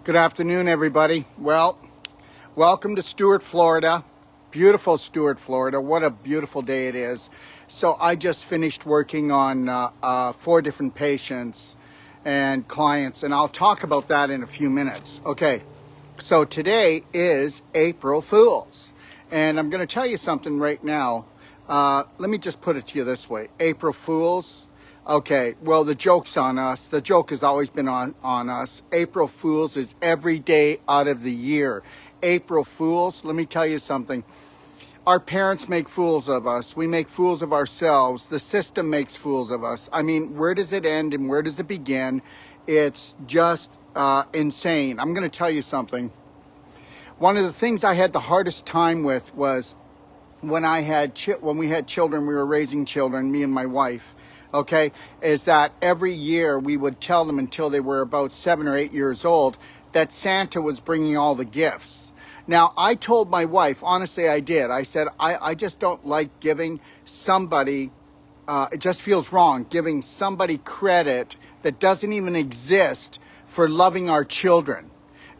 Good afternoon, everybody. Well, welcome to Stuart, Florida. Beautiful Stuart, Florida. What a beautiful day it is. So I just finished working on 4 different patients and clients, and I'll talk about that in a few minutes. Okay, so today is April Fool's, and I'm going to tell you something right now. Let me just put it to you this way. April Fool's. Okay, well, the joke's on us. The joke has always been on us. April Fool's is every day out of the year. April Fool's, let me tell you something. Our parents make fools of us. We make fools of ourselves. The system makes fools of us. I mean, where does it end and where does it begin? It's just insane. I'm going to tell you something. One of the things I had the hardest time with was when we had children, we were raising children, me and my wife. Okay, is that every year we would tell them until they were about 7 or 8 years old that Santa was bringing all the gifts. Now, I told my wife, honestly, I did. I said, I just don't like giving somebody, it just feels wrong, giving somebody credit that doesn't even exist for loving our children.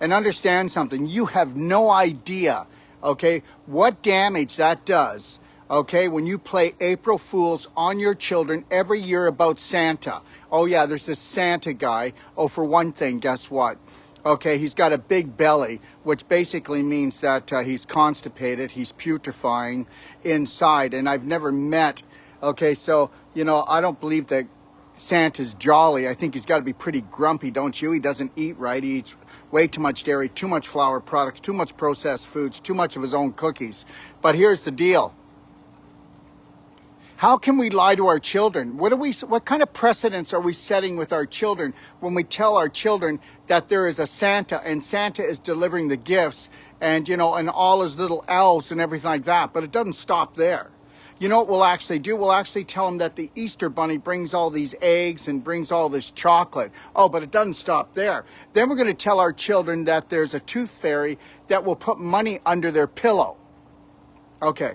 And understand something, you have no idea, okay, what damage that does. Okay, when you play April Fools on your children every year about Santa. Oh yeah, there's this Santa guy. Oh, for one thing, guess what? Okay, he's got a big belly, which basically means that he's constipated, he's putrefying inside. And I've never met, okay, so, I don't believe that Santa's jolly. I think he's got to be pretty grumpy, don't you? He doesn't eat right. He eats way too much dairy, too much flour products, too much processed foods, too much of his own cookies. But here's the deal. How can we lie to our children? What kind of precedents are we setting with our children when we tell our children that there is a Santa and Santa is delivering the gifts and, and all his little elves and everything like that? But it doesn't stop there. You know what we'll actually do? We'll actually tell them that the Easter Bunny brings all these eggs and brings all this chocolate. Oh, but it doesn't stop there. Then we're going to tell our children that there's a tooth fairy that will put money under their pillow. Okay.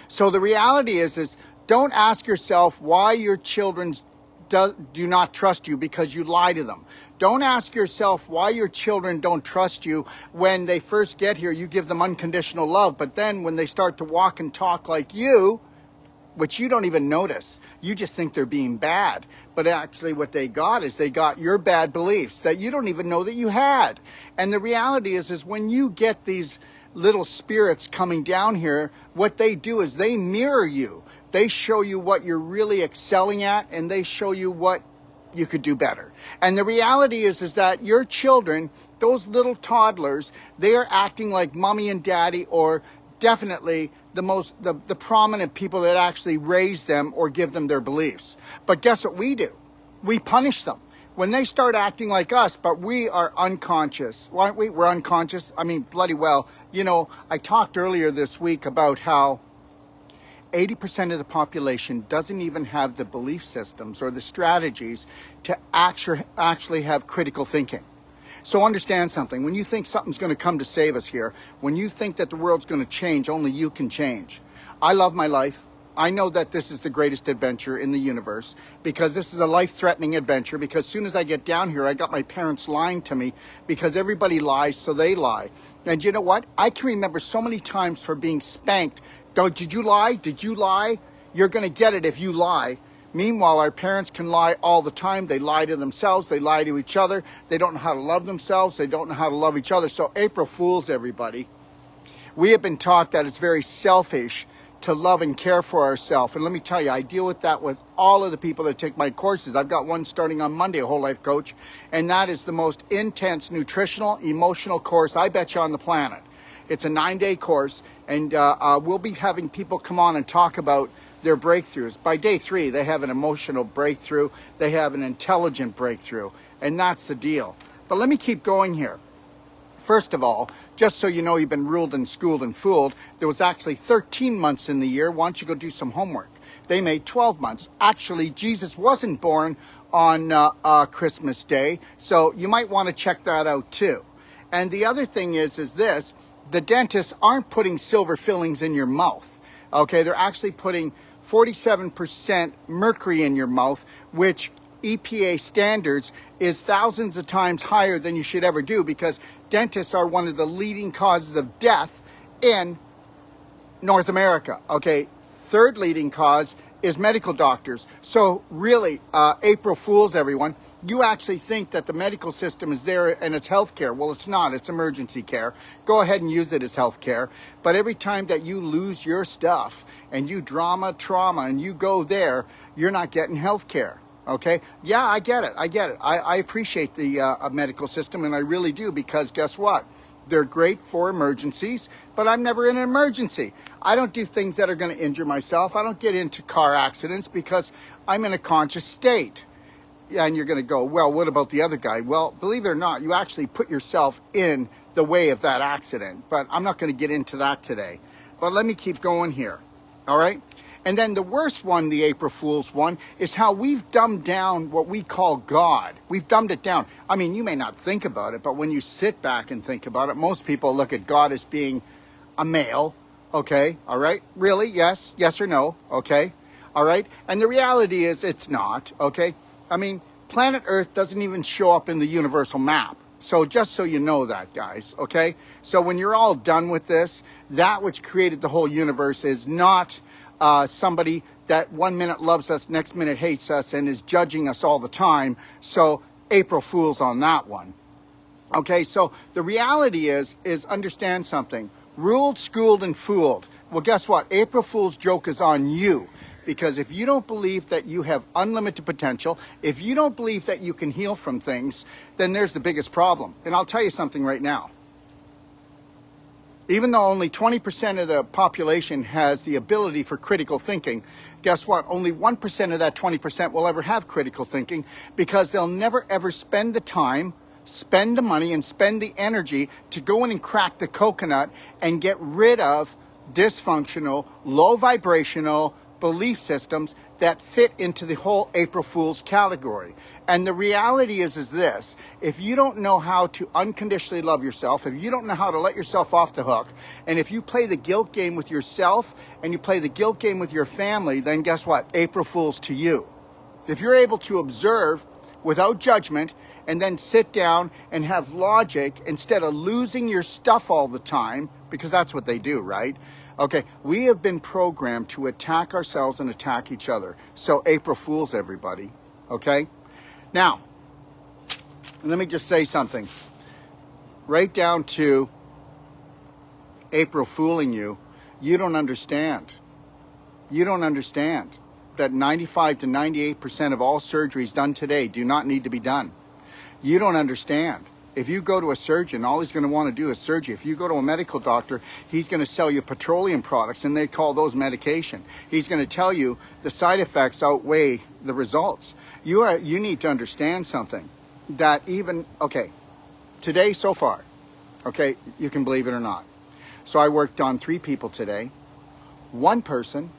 So the reality is don't ask yourself why your children do not trust you because you lie to them. Don't ask yourself why your children don't trust you when they first get here. You give them unconditional love, but then when they start to walk and talk like you, which you don't even notice, you just think they're being bad. But actually what they got is they got your bad beliefs that you don't even know that you had. And the reality is when you get these little spirits coming down here, what they do is they mirror you. They show you what you're really excelling at, and they show you what you could do better. And the reality is that your children, those little toddlers, they are acting like mommy and daddy, or definitely the prominent people that actually raise them or give them their beliefs. But guess what we do? We punish them. When they start acting like us, but we are unconscious. Why aren't we? We're unconscious. I mean, bloody well. I talked earlier this week about how 80% of the population doesn't even have the belief systems or the strategies to actually have critical thinking. So understand something. When you think something's going to come to save us here, when you think that the world's going to change, only you can change. I love my life. I know that this is the greatest adventure in the universe because this is a life-threatening adventure because as soon as I get down here, I got my parents lying to me because everybody lies, so they lie. And you know what? I can remember so many times for being spanked. Did you lie? Did you lie? You're going to get it if you lie. Meanwhile, our parents can lie all the time. They lie to themselves. They lie to each other. They don't know how to love themselves. They don't know how to love each other. So April Fools, everybody. We have been taught that it's very selfish to love and care for ourselves. And let me tell you, I deal with that with all of the people that take my courses. I've got one starting on Monday, a whole life coach, and that is the most intense nutritional, emotional course I bet you on the planet. It's a 9-day course, and we'll be having people come on and talk about their breakthroughs. By day 3, they have an emotional breakthrough, they have an intelligent breakthrough, and that's the deal. But let me keep going here. First of all, just so you know you've been ruled and schooled and fooled, there was actually 13 months in the year. Why don't you go do some homework? They made 12 months. Actually, Jesus wasn't born on Christmas Day, so you might want to check that out too. And the other thing is this, the dentists aren't putting silver fillings in your mouth, okay? They're actually putting 47% mercury in your mouth, which EPA standards is thousands of times higher than you should ever do, because dentists are one of the leading causes of death in North America. Okay, third leading cause is medical doctors. So really, April Fools, everyone, you actually think that the medical system is there and it's healthcare. Well, it's not. It's emergency care. Go ahead and use it as healthcare. But every time that you lose your stuff and you trauma, and you go there, you're not getting healthcare. Okay? Yeah, I get it. I appreciate the medical system, and I really do, because guess what? They're great for emergencies, but I'm never in an emergency. I don't do things that are going to injure myself. I don't get into car accidents because I'm in a conscious state. Yeah, and you're going to go, well, what about the other guy? Well, believe it or not, you actually put yourself in the way of that accident. But I'm not going to get into that today. But let me keep going here. All right? And then the worst one, the April Fool's one, is how we've dumbed down what we call God. We've dumbed it down. I mean, you may not think about it, but when you sit back and think about it, most people look at God as being a male. Okay, all right? Really? Yes or no? Okay, all right? And the reality is it's not, okay? I mean, planet Earth doesn't even show up in the universal map. So just so you know that, guys, okay? So when you're all done with this, that which created the whole universe is not somebody that 1 minute loves us, next minute hates us, and is judging us all the time. So April Fools on that one. Okay, so the reality is understand something. Ruled, schooled, and fooled. Well, guess what? April Fool's joke is on you. Because if you don't believe that you have unlimited potential, if you don't believe that you can heal from things, then there's the biggest problem. And I'll tell you something right now. Even though only 20% of the population has the ability for critical thinking, guess what? Only 1% of that 20% will ever have critical thinking, because they'll never ever spend the time, spend the money, and spend the energy to go in and crack the coconut and get rid of dysfunctional, low vibrational belief systems that fit into the whole April Fool's category. And the reality is this: if you don't know how to unconditionally love yourself, if you don't know how to let yourself off the hook, and if you play the guilt game with yourself and you play the guilt game with your family, then guess what? April Fool's to you. If you're able to observe without judgment and then sit down and have logic instead of losing your stuff all the time, because that's what they do, right? Okay, we have been programmed to attack ourselves and attack each other. So April Fools, everybody, okay? Now, let me just say something. Right down to April fooling you, you don't understand. You don't understand that 95 to 98% of all surgeries done today do not need to be done. You don't understand. If you go to a surgeon, all he's going to want to do is surgery. If you go to a medical doctor, he's going to sell you petroleum products, and they call those medication. He's going to tell you the side effects outweigh the results. You need to understand something, that even, okay, today so far, okay, you can believe it or not. So I worked on 3 people today. One person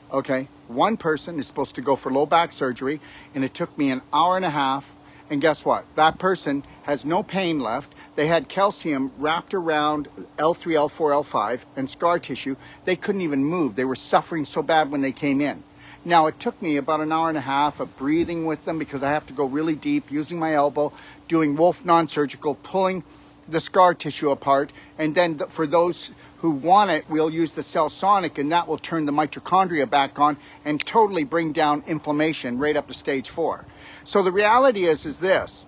is supposed to go for low back surgery, and it took me an hour and a half. And guess what? That person has no pain left. They had calcium wrapped around L3, L4, L5 and scar tissue. They couldn't even move. They were suffering so bad when they came in. Now, it took me about an hour and a half of breathing with them, because I have to go really deep, using my elbow, doing Wolfe Non-Surgical, pulling the scar tissue apart. And then for those who want it, we'll use the cell sonic, and that will turn the mitochondria back on and totally bring down inflammation right up to stage 4. So the reality is this: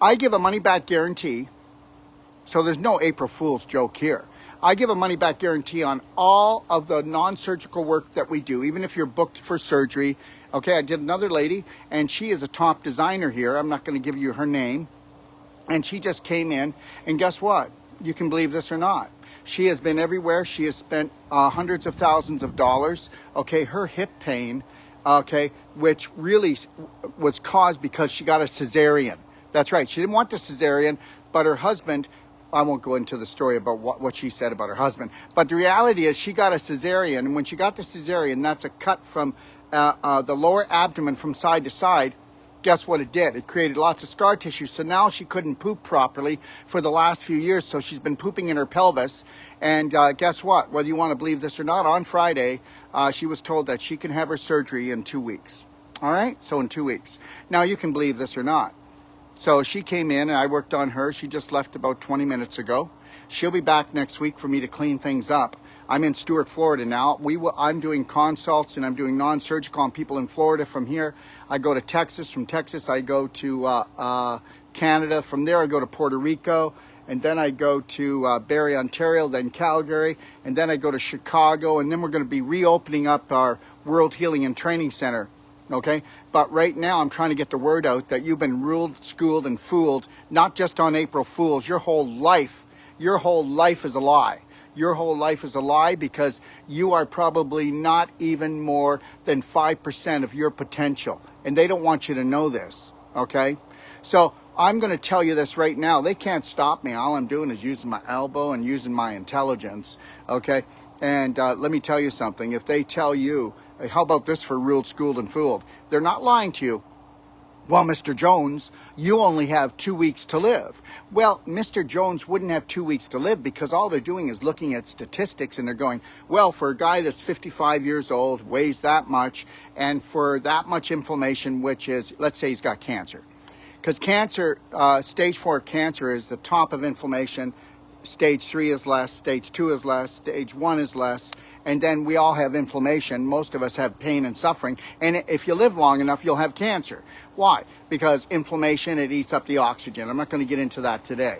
I give a money-back guarantee. So there's no April Fool's joke here. I give a money-back guarantee on all of the non-surgical work that we do, even if you're booked for surgery. Okay, I did another lady, and she is a top designer here. I'm not going to give you her name. And she just came in, and guess what? You can believe this or not. She has been everywhere. She has spent hundreds of thousands of dollars. Okay, her hip pain, okay, which really was caused because she got a cesarean. That's right. She didn't want the cesarean, but her husband, I won't go into the story about what she said about her husband, but the reality is she got a cesarean, and when she got the cesarean, that's a cut from the lower abdomen from side to side. Guess what it did? It created lots of scar tissue. So now she couldn't poop properly for the last few years. So she's been pooping in her pelvis. And guess what? Whether you want to believe this or not, on Friday, she was told that she can have her surgery in 2 weeks. All right, so in 2 weeks. Now you can believe this or not. So she came in and I worked on her. She just left about 20 minutes ago. She'll be back next week for me to clean things up. I'm in Stuart, Florida now. I'm doing consults and I'm doing non-surgical on people in Florida. From here, I go to Texas. From Texas, I go to Canada. From there, I go to Puerto Rico. And then I go to Barrie, Ontario, then Calgary. And then I go to Chicago. And then we're going to be reopening up our World Healing and Training Center. Okay, but right now I'm trying to get the word out that you've been ruled, schooled, and fooled, not just on April Fools. Your whole life is a lie. Your whole life is a lie because you are probably not even more than 5% of your potential. And they don't want you to know this, okay? So I'm going to tell you this right now. They can't stop me. All I'm doing is using my elbow and using my intelligence, okay? And let me tell you something. If they tell you, how about this for ruled, schooled, and fooled? They're not lying to you. Well, Mr. Jones, you only have 2 weeks to live. Well, Mr. Jones wouldn't have 2 weeks to live because all they're doing is looking at statistics and they're going, well, for a guy that's 55 years old, weighs that much, and for that much inflammation, which is, let's say he's got cancer. Because cancer, stage 4 cancer is the top of inflammation. Stage 3 is less, stage 2 is less, stage 1 is less. And then we all have inflammation. Most of us have pain and suffering. And if you live long enough, you'll have cancer. Why? Because inflammation, it eats up the oxygen. I'm not going to get into that today.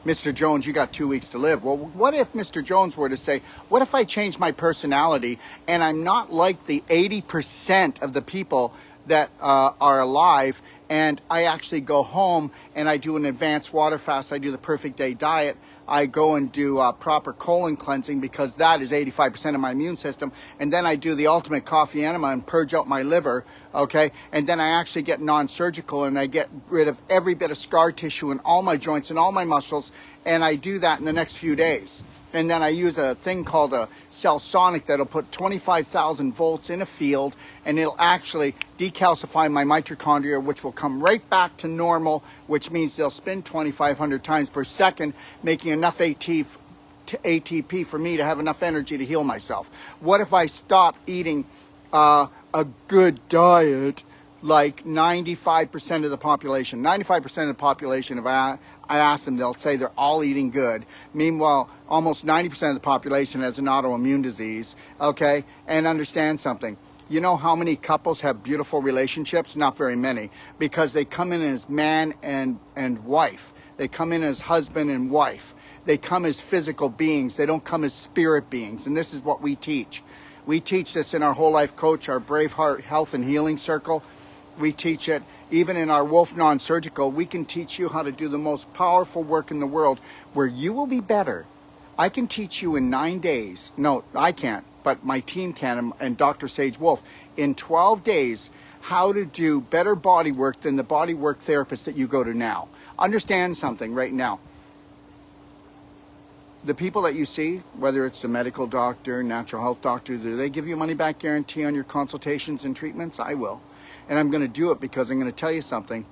Mr. Jones, you got 2 weeks to live. Well, what if Mr. Jones were to say, what if I change my personality and I'm not like the 80% of the people that are alive, and I actually go home and I do an advanced water fast, I do the perfect day diet, I go and do proper colon cleansing because that is 85% of my immune system. And then I do the ultimate coffee enema and purge out my liver, okay? And then I actually get non-surgical and I get rid of every bit of scar tissue in all my joints and all my muscles. And I do that in the next few days. And then I use a thing called a cell sonic that'll put 25,000 volts in a field and it'll actually decalcify my mitochondria, which will come right back to normal, which means they'll spin 2,500 times per second, making enough ATP for me to have enough energy to heal myself. What if I stop eating a good diet like 95% of the population? 95% of the population, if I ask them, they'll say they're all eating good. Meanwhile, almost 90% of the population has an autoimmune disease, okay? And understand something. You know how many couples have beautiful relationships? Not very many, because they come in as man and wife. They come in as husband and wife. They come as physical beings. They don't come as spirit beings. And this is what we teach. We teach this in our Whole Life Coach, our Braveheart Health and Healing Circle. We teach it even in our Wolfe Non-Surgical. We can teach you how to do the most powerful work in the world where you will be better. I can teach you in 9 days. No, I can't, but my team can, and Dr. Sage Wolf, in 12 days, how to do better body work than the body work therapist that you go to now. Understand something right now. The people that you see, whether it's a medical doctor, natural health doctor, do they give you a money-back guarantee on your consultations and treatments? I will. And I'm going to do it because I'm going to tell you something.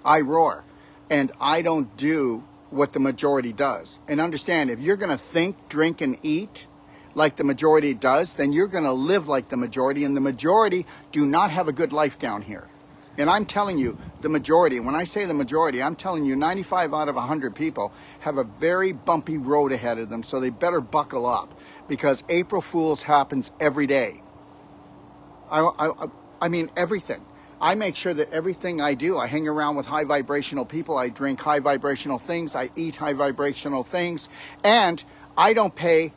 I roar, and I don't do what the majority does. And understand, if you're going to think, drink, and eat like the majority does, then you're going to live like the majority, and the majority do not have a good life down here. And I'm telling you, the majority, when I say the majority, I'm telling you 95 out of 100 people have a very bumpy road ahead of them, so they better buckle up, because April Fools happens every day. I mean, everything. I make sure that everything I do, I hang around with high vibrational people, I drink high vibrational things, I eat high vibrational things, and I don't pay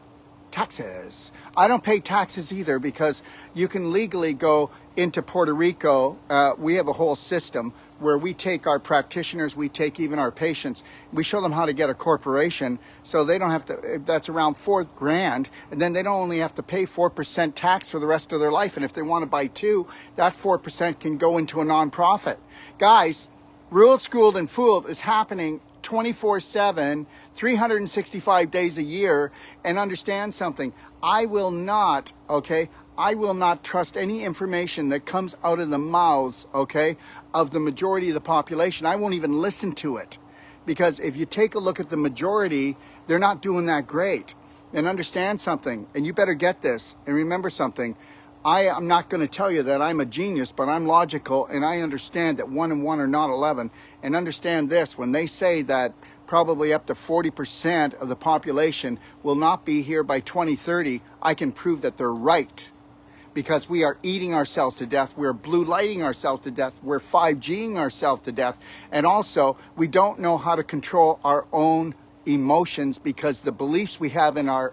taxes. I don't pay taxes either, because you can legally go into Puerto Rico. We have a whole system where we take our practitioners, we take even our patients, we show them how to get a corporation so they don't have to, that's around $4,000, and then they don't only have to pay 4% tax for the rest of their life. And if they want to buy two, that 4% can go into a nonprofit. Guys, Ruled, Schooled, and Fooled is happening 24/7, 365 days a year. And understand something, I will not trust any information that comes out of the mouths, of the majority of the population. I won't even listen to it, because if you take a look at the majority, they're not doing that great. And understand something, and you better get this, and remember something, I am not going to tell you that I'm a genius, but I'm logical, and I understand that 1 and 1 are not 11. And understand this, when they say that probably up to 40% of the population will not be here by 2030, I can prove that they're right. Because we are eating ourselves to death, we're blue lighting ourselves to death, we're 5Ging ourselves to death, and also we don't know how to control our own emotions because the beliefs we have in our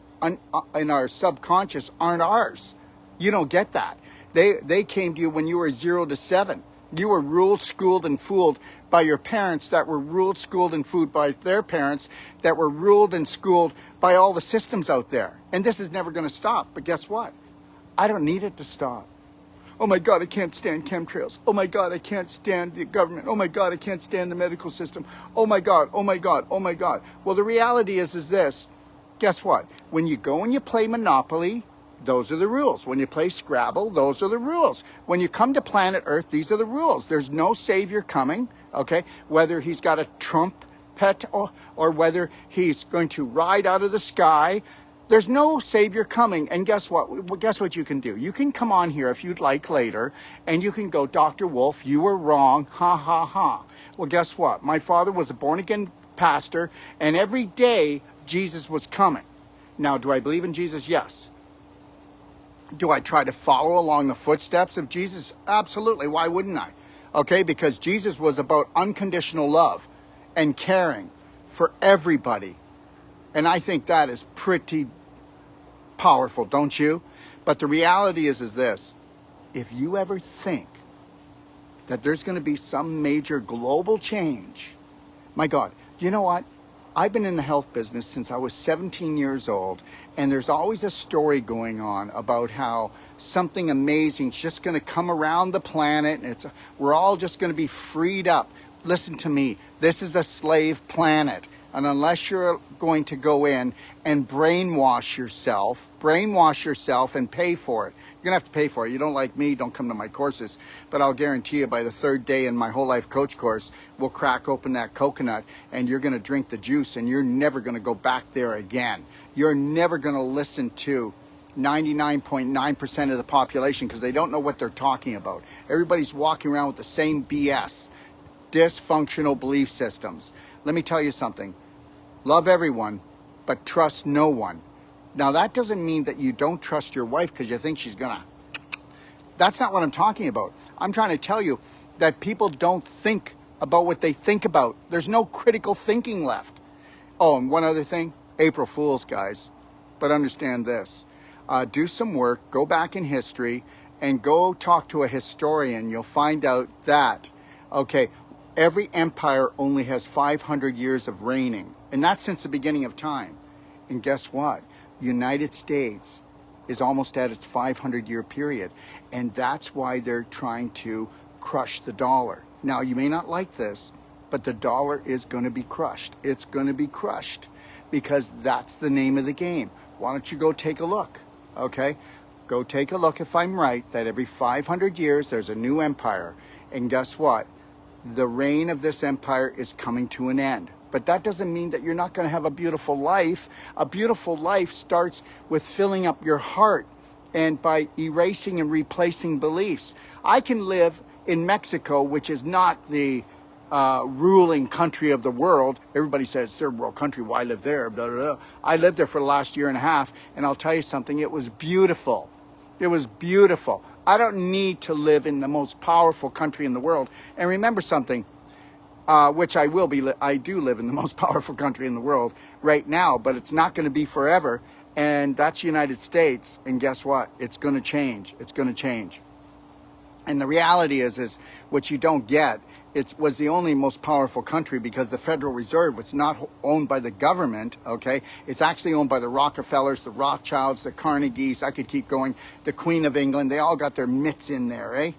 subconscious aren't ours. You don't get that. They came to you when you were 0 to 7. You were ruled, schooled, and fooled by your parents that were ruled, schooled, and fooled by their parents that were ruled and schooled by all the systems out there. And this is never going to stop. But guess what? I don't need it to stop. Oh my God, I can't stand chemtrails. Oh my God, I can't stand the government. Oh my God, I can't stand the medical system. Oh my God, oh my God, oh my God. Well, the reality is this. Guess what? When you go and you play Monopoly, those are the rules. When you play Scrabble, those are the rules. When you come to planet Earth, these are the rules. There's no savior coming, okay? Whether he's got a Trump pet or whether he's going to ride out of the sky, there's no savior coming. And guess what? Well, guess what you can do? You can come on here if you'd like later, and you can go, Dr. Wolfe, you were wrong, ha, ha, ha. Well, guess what? My father was a born-again pastor, and every day Jesus was coming. Now, do I believe in Jesus? Yes. Do I try to follow along the footsteps of Jesus? Absolutely. Why wouldn't I? Okay, because Jesus was about unconditional love and caring for everybody. And I think that is pretty powerful, don't you? But the reality is this. If you ever think that there's going to be some major global change, my God, you know what? I've been in the health business since I was 17 years old, and there's always a story going on about how something amazing is just going to come around the planet, and we're all just going to be freed up. Listen to me. This is a slave planet. And unless you're going to go in and brainwash yourself and pay for it. You're going to have to pay for it. You don't like me, don't come to my courses. But I'll guarantee you by the third day in my whole life coach course, we'll crack open that coconut and you're going to drink the juice and you're never going to go back there again. You're never going to listen to 99.9% of the population because they don't know what they're talking about. Everybody's walking around with the same BS, dysfunctional belief systems. Let me tell you something. Love everyone, but trust no one. Now, that doesn't mean that you don't trust your wife because you think she's gonna. That's not what I'm talking about. I'm trying to tell you that people don't think about what they think about. There's no critical thinking left. Oh, and one other thing. April Fools, guys. But understand this. Do some work, go back in history, and go talk to a historian. You'll find out that, okay, every empire only has 500 years of reigning, and that's since the beginning of time. And guess what? United States is almost at its 500-year period, and that's why they're trying to crush the dollar. Now, you may not like this, but the dollar is going to be crushed. It's going to be crushed because that's the name of the game. Why don't you go take a look, okay? Go take a look if I'm right, that every 500 years there's a new empire, and guess what? The reign of this empire is coming to an end. But that doesn't mean that you're not going to have a beautiful life. A beautiful life starts with filling up your heart and by erasing and replacing beliefs. I can live in Mexico, which is not the ruling country of the world. Everybody says third world country. Why live there? Blah, blah, blah. I lived there for the last year and a half, and I'll tell you something. It was beautiful. It was beautiful. I don't need to live in the most powerful country in the world. And remember something, which I will be. I do live in the most powerful country in the world right now, but it's not going to be forever. And that's the United States. And guess what? It's going to change. It's going to change. And the reality is what you don't get. It was the only most powerful country because the Federal Reserve was not owned by the government, okay? It's actually owned by the Rockefellers, the Rothschilds, the Carnegies. I could keep going. The Queen of England. They all got their mitts in there, eh?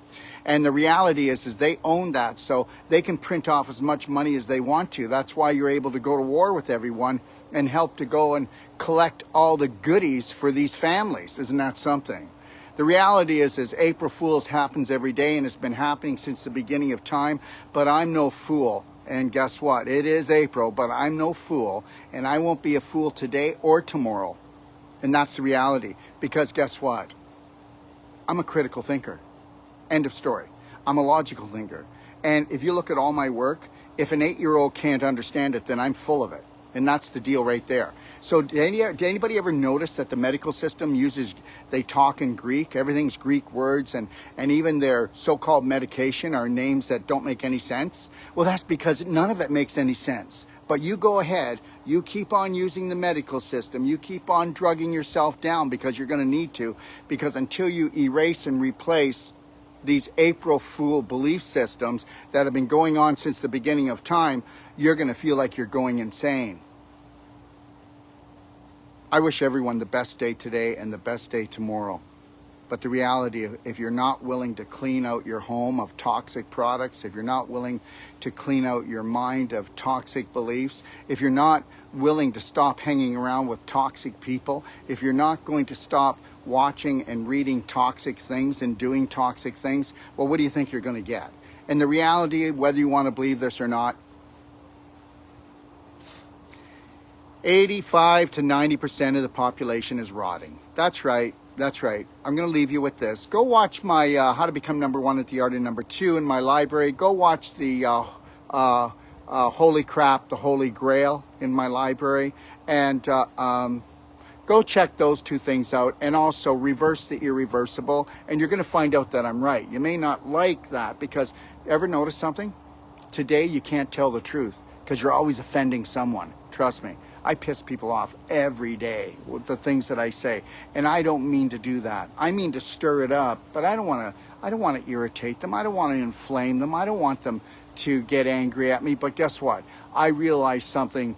And the reality is they own that, so they can print off as much money as they want to. That's why you're able to go to war with everyone and help to go and collect all the goodies for these families. Isn't that something? The reality is April Fool's happens every day, and it's been happening since the beginning of time, but I'm no fool. And guess what? It is April, but I'm no fool, and I won't be a fool today or tomorrow. And that's the reality, because guess what? I'm a critical thinker. End of story. I'm a logical thinker. And if you look at all my work, if an 8-year-old can't understand it, then I'm full of it. And that's the deal right there. So did anybody ever notice that the medical system they talk in Greek? Everything's Greek words, and even their so-called medication are names that don't make any sense? Well, that's because none of it makes any sense. But you go ahead, you keep on using the medical system, you keep on drugging yourself down because you're going to need to, because until you erase and replace these April Fool belief systems that have been going on since the beginning of time, you're going to feel like you're going insane. I wish everyone the best day today and the best day tomorrow. But the reality, if you're not willing to clean out your home of toxic products, if you're not willing to clean out your mind of toxic beliefs, if you're not willing to stop hanging around with toxic people, if you're not going to stop watching and reading toxic things and doing toxic things, well, what do you think you're going to get? And the reality, whether you want to believe this or not, 85 to 90% of the population is rotting. That's right. That's right. I'm going to leave you with this. Go watch my How to Become Number One at the Art of Number Two in my library. Go watch the Holy Crap, the Holy Grail in my library. And go check those two things out. And also Reverse the Irreversible. And you're going to find out that I'm right. You may not like that because, ever notice something? Today you can't tell the truth because you're always offending someone. Trust me. I piss people off every day with the things that I say, and I don't mean to do that. I mean to stir it up, but I don't want to irritate them. I don't want to inflame them. I don't want them to get angry at me. But guess what? I realized something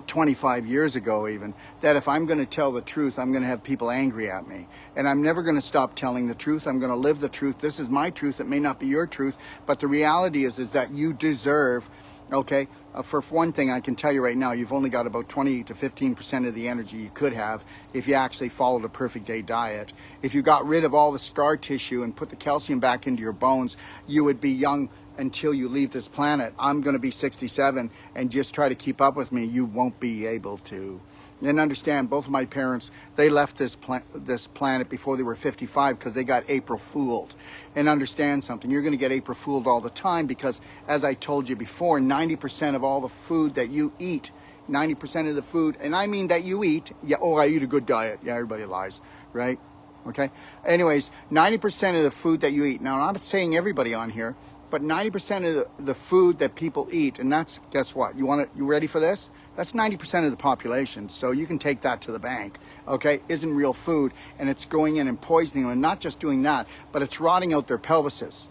25 years ago even, that if I'm going to tell the truth, I'm going to have people angry at me. And I'm never going to stop telling the truth. I'm going to live the truth. This is my truth. It may not be your truth, but the reality is that you deserve, okay? For one thing, I can tell you right now, you've only got about 20 to 15% of the energy you could have if you actually followed a perfect day diet. If you got rid of all the scar tissue and put the calcium back into your bones, you would be young until you leave this planet. I'm going to be 67, and just try to keep up with me. You won't be able to. And understand, both of my parents, they left this planet before they were 55 because they got April Fooled. And understand something, you're going to get April Fooled all the time because, as I told you before, 90% of all the food that you eat, 90% of the food, and I mean that you eat, yeah, oh, I eat a good diet. Yeah, everybody lies, right? Okay? Anyways, 90% of the food that you eat, now I'm not saying everybody on here, but 90% of the food that people eat, and that's, guess what? You ready for this? That's 90% of the population, so you can take that to the bank, okay? Isn't real food, and it's going in and poisoning them, and not just doing that, but it's rotting out their pelvises,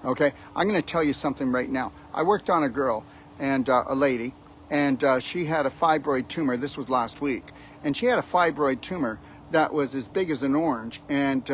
okay? I'm going to tell you something right now. I worked on a girl, and a lady, and she had a fibroid tumor. This was last week, and she had a fibroid tumor that was as big as an orange, and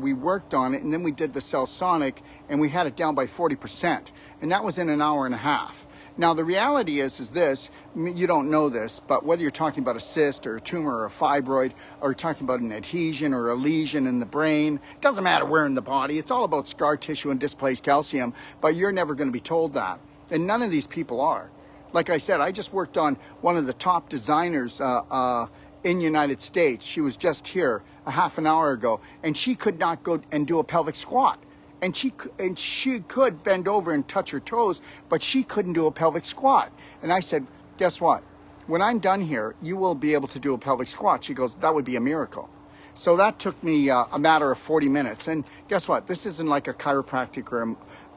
we worked on it, and then we did the cell sonic, and we had it down by 40%, and that was in an hour and a half. Now, the reality is this, you don't know this, but whether you're talking about a cyst or a tumor or a fibroid, or you're talking about an adhesion or a lesion in the brain, it doesn't matter where in the body, it's all about scar tissue and displaced calcium, but you're never going to be told that. And none of these people are. Like I said, I just worked on one of the top designers in the United States. She was just here a half an hour ago, and she could not go and do a pelvic squat. And she could bend over and touch her toes, but she couldn't do a pelvic squat. And I said, guess what? When I'm done here, you will be able to do a pelvic squat. She goes, that would be a miracle. So that took me a matter of 40 minutes. And guess what? This isn't like a chiropractic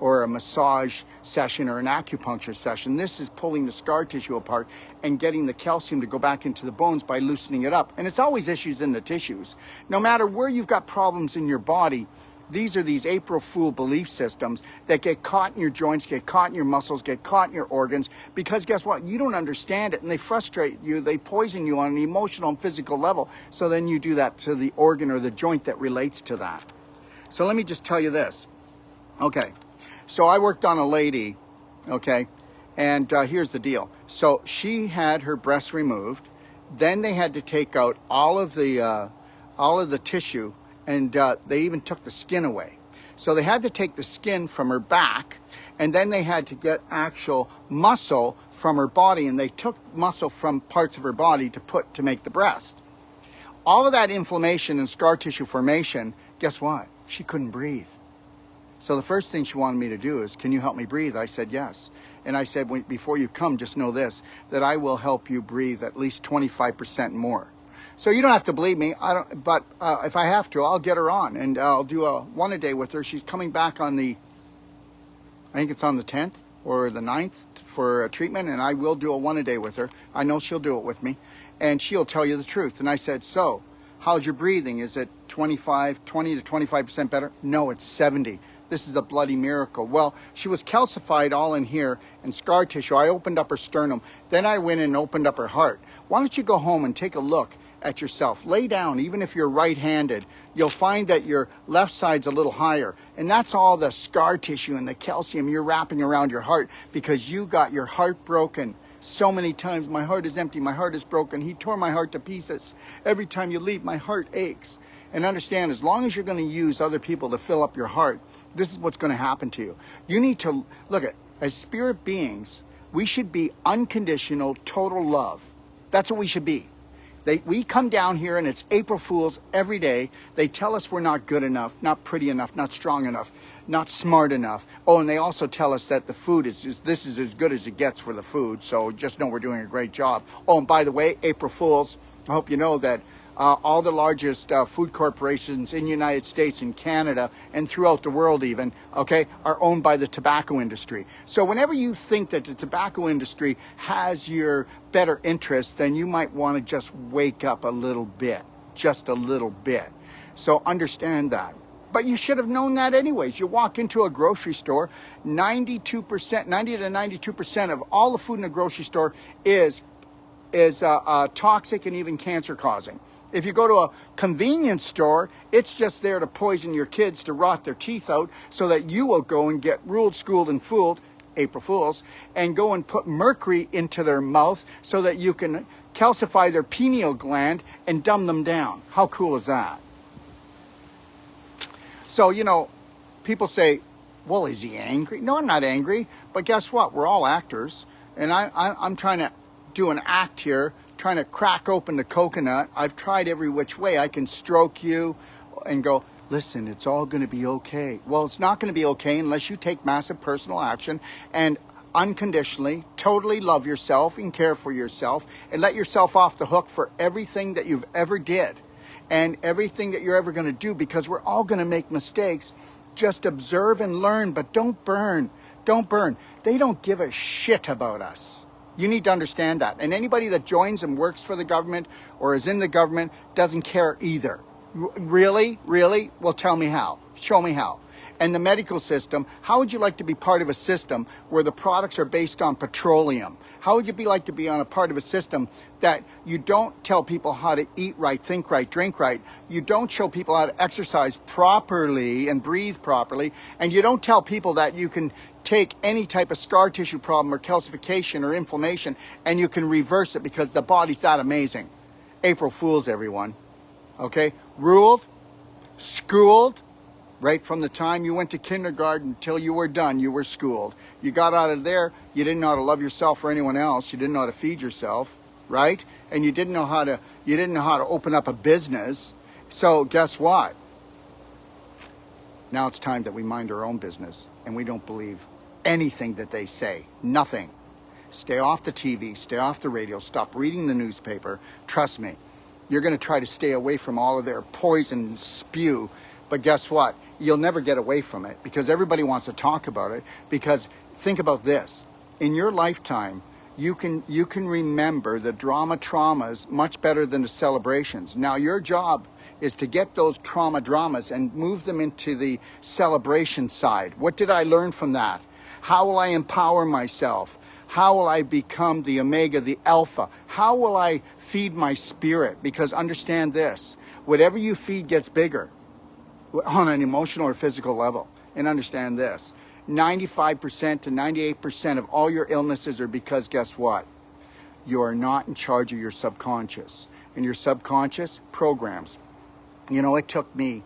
or a massage session or an acupuncture session. This is pulling the scar tissue apart and getting the calcium to go back into the bones by loosening it up. And it's always issues in the tissues. No matter where you've got problems in your body, these are these April Fool belief systems that get caught in your joints, get caught in your muscles, get caught in your organs, because guess what? You don't understand it, and they frustrate you, they poison you on an emotional and physical level, so then you do that to the organ or the joint that relates to that. So let me just tell you this. Okay, so I worked on a lady, okay, and here's the deal. So she had her breast removed, then they had to take out all of the tissue, and they even took the skin away. So they had to take the skin from her back, and then they had to get actual muscle from her body, and they took muscle from parts of her body to make the breast. All of that inflammation and scar tissue formation, guess what? She couldn't breathe. So the first thing she wanted me to do is, can you help me breathe? I said, yes. And I said, before you come, just know this, that I will help you breathe at least 25% more. So you don't have to believe me, but if I have to, I'll get her on, and I'll do a one-a-day with her. She's coming back on I think it's on the 10th or the 9th for a treatment, and I will do a one-a-day with her. I know she'll do it with me, and she'll tell you the truth. And I said, so, how's your breathing? Is it 20 to 25% better? No, it's 70. This is a bloody miracle. Well, she was calcified all in here and scar tissue. I opened up her sternum. Then I went and opened up her heart. Why don't you go home and take a look at yourself? Lay down. Even if you're right-handed, you'll find that your left side's a little higher. And that's all the scar tissue and the calcium you're wrapping around your heart because you got your heart broken so many times. My heart is empty. My heart is broken. He tore my heart to pieces. Every time you leave, my heart aches. And understand, as long as you're going to use other people to fill up your heart, this is what's going to happen to you. You need to look at, as spirit beings, we should be unconditional, total love. That's what we should be. We come down here and it's April Fools every day. They tell us we're not good enough, not pretty enough, not strong enough, not smart enough. Oh, and they also tell us that the food this is as good as it gets for the food. So just know we're doing a great job. Oh, and by the way, April Fools, I hope you know that all the largest food corporations in the United States and Canada and throughout the world even, okay, are owned by the tobacco industry. So whenever you think that the tobacco industry has your better interest, then you might want to just wake up a little bit, just a little bit. So understand that. But you should have known that anyways. You walk into a grocery store, 90 to 92% of all the food in a grocery store is toxic and even cancer-causing. If you go to a convenience store, it's just there to poison your kids, to rot their teeth out, so that you will go and get ruled, schooled, and fooled, April Fools, and go and put mercury into their mouth so that you can calcify their pineal gland and dumb them down. How cool is that? So, you know, people say, well, is he angry? No, I'm not angry. But guess what? We're all actors. And I'm trying to do an act here, trying to crack open the coconut. I've tried every which way. I can stroke you and go, listen, it's all going to be okay. Well, it's not going to be okay unless you take massive personal action and unconditionally, totally love yourself and care for yourself and let yourself off the hook for everything that you've ever did and everything that you're ever going to do, because we're all going to make mistakes. Just observe and learn, but don't burn. Don't burn. They don't give a shit about us. You need to understand that. And anybody that joins and works for the government or is in the government doesn't care either. Really? Really? Well, tell me how. Show me how. And the medical system, how would you like to be part of a system where the products are based on petroleum? How would you like to be on a part of a system that you don't tell people how to eat right, think right, drink right? You don't show people how to exercise properly and breathe properly. And you don't tell people that you can take any type of scar tissue problem or calcification or inflammation and you can reverse it because the body's that amazing. April Fools, everyone. Okay? Ruled, schooled, right from the time you went to kindergarten till you were done, you were schooled. You got out of there, you didn't know how to love yourself or anyone else. You didn't know how to feed yourself, right? And you didn't know how to open up a business. So guess what? Now it's time that we mind our own business and we don't believe anything that they say. Nothing. Stay off the TV, stay off the radio, stop reading the newspaper. Trust me, you're going to try to stay away from all of their poison spew. But guess what? You'll never get away from it because everybody wants to talk about it. Because think about this. In your lifetime, you can remember the traumas much better than the celebrations. Now, your job is to get those dramas and move them into the celebration side. What did I learn from that? How will I empower myself? How will I become the omega, the alpha? How will I feed my spirit? Because understand this, whatever you feed gets bigger on an emotional or physical level. And understand this, 95% to 98% of all your illnesses are because guess what? You are not in charge of your subconscious. And your subconscious programs. You know, it took me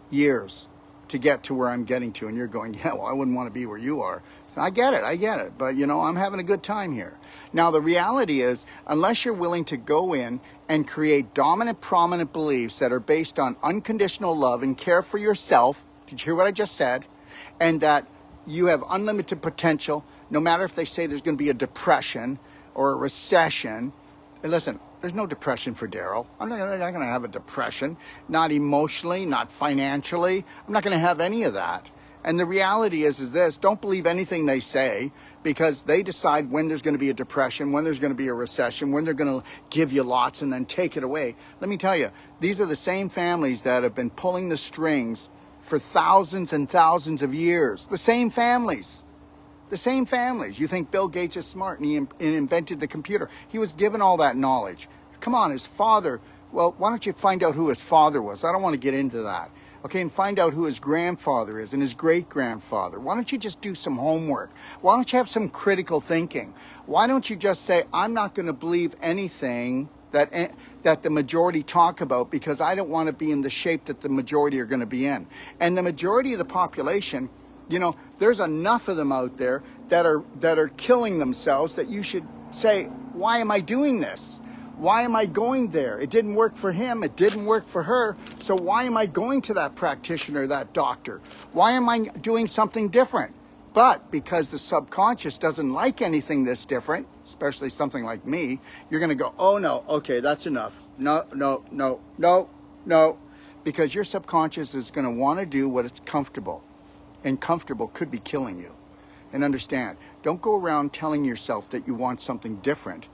years to get to where I'm getting to. And you're going, yeah, well, I wouldn't want to be where you are. I get it. But, you know, I'm having a good time here. Now, the reality is, unless you're willing to go in and create dominant, prominent beliefs that are based on unconditional love and care for yourself, did you hear what I just said? And that you have unlimited potential, no matter if they say there's going to be a depression or a recession. And listen, there's no depression for Daryl. I'm not going to have a depression, not emotionally, not financially. I'm not going to have any of that. And the reality is this, don't believe anything they say, because they decide when there's going to be a depression, when there's going to be a recession, when they're going to give you lots and then take it away. Let me tell you, these are the same families that have been pulling the strings for thousands and thousands of years. The same families. The same families. You think Bill Gates is smart and he invented the computer. He was given all that knowledge. Come on, his father. Well, why don't you find out who his father was? I don't want to get into that. Okay, and find out who his grandfather is and his great-grandfather. Why don't you just do some homework? Why don't you have some critical thinking? Why don't you just say, I'm not going to believe anything that the majority talk about, because I don't want to be in the shape that the majority are going to be in. And the majority of the population, you know, there's enough of them out there that are killing themselves that you should say, why am I doing this? Why am I going there? It didn't work for him. It didn't work for her. So why am I going to that practitioner, that doctor? Why am I doing something different? But because the subconscious doesn't like anything that's different, especially something like me, you're going to go, oh no, okay, that's enough. No. Because your subconscious is going to want to do what it's comfortable. And comfortable could be killing you. And understand, don't go around telling yourself that you want something different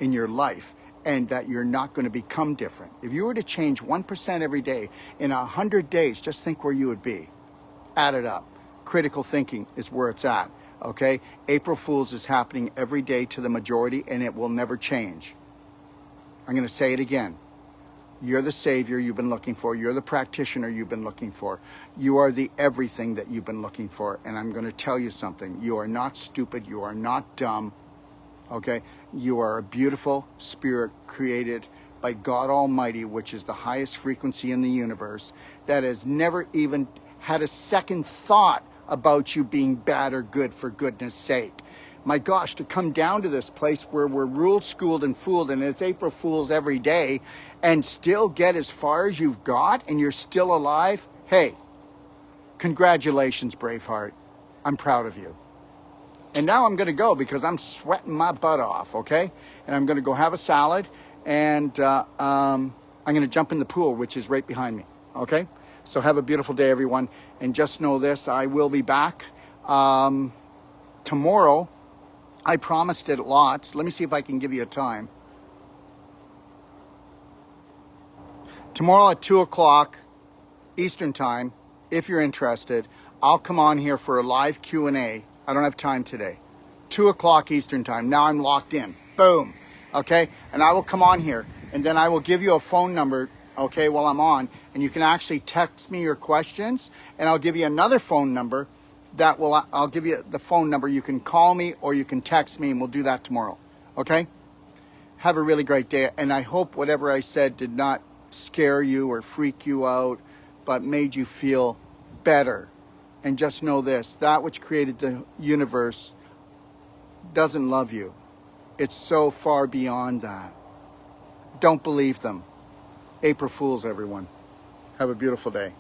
in your life and that you're not going to become different. If you were to change 1% every day in 100 days, just think where you would be. Add it up. Critical thinking is where it's at, okay? April Fool's is happening every day to the majority, and it will never change. I'm going to say it again. You're the savior you've been looking for. You're the practitioner you've been looking for. You are the everything that you've been looking for. And I'm going to tell you something. You are not stupid. You are not dumb. Okay? You are a beautiful spirit created by God Almighty, which is the highest frequency in the universe, that has never even had a second thought about you being bad or good, for goodness sake. My gosh, to come down to this place where we're ruled, schooled, and fooled, and it's April Fool's every day, and still get as far as you've got, and you're still alive, hey, congratulations, Braveheart. I'm proud of you. And now I'm going to go because I'm sweating my butt off, okay? And I'm going to go have a salad, and I'm going to jump in the pool, which is right behind me, okay? So have a beautiful day, everyone. And just know this, I will be back tomorrow. I promised it lots. Let me see if I can give you a time. Tomorrow at 2 o'clock Eastern Time, if you're interested, I'll come on here for a live Q&A. I don't have time today. 2 o'clock Eastern Time. Now I'm locked in. Boom. Okay? And I will come on here, and then I will give you a phone number, okay, while I'm on, and you can actually text me your questions, and I'll give you another phone number I'll give you the phone number. You can call me or you can text me, and we'll do that tomorrow. Okay? Have a really great day, and I hope whatever I said did not scare you or freak you out, but made you feel better. And just know this, that which created the universe doesn't love you. It's so far beyond that. Don't believe them. April Fools, everyone. Have a beautiful day.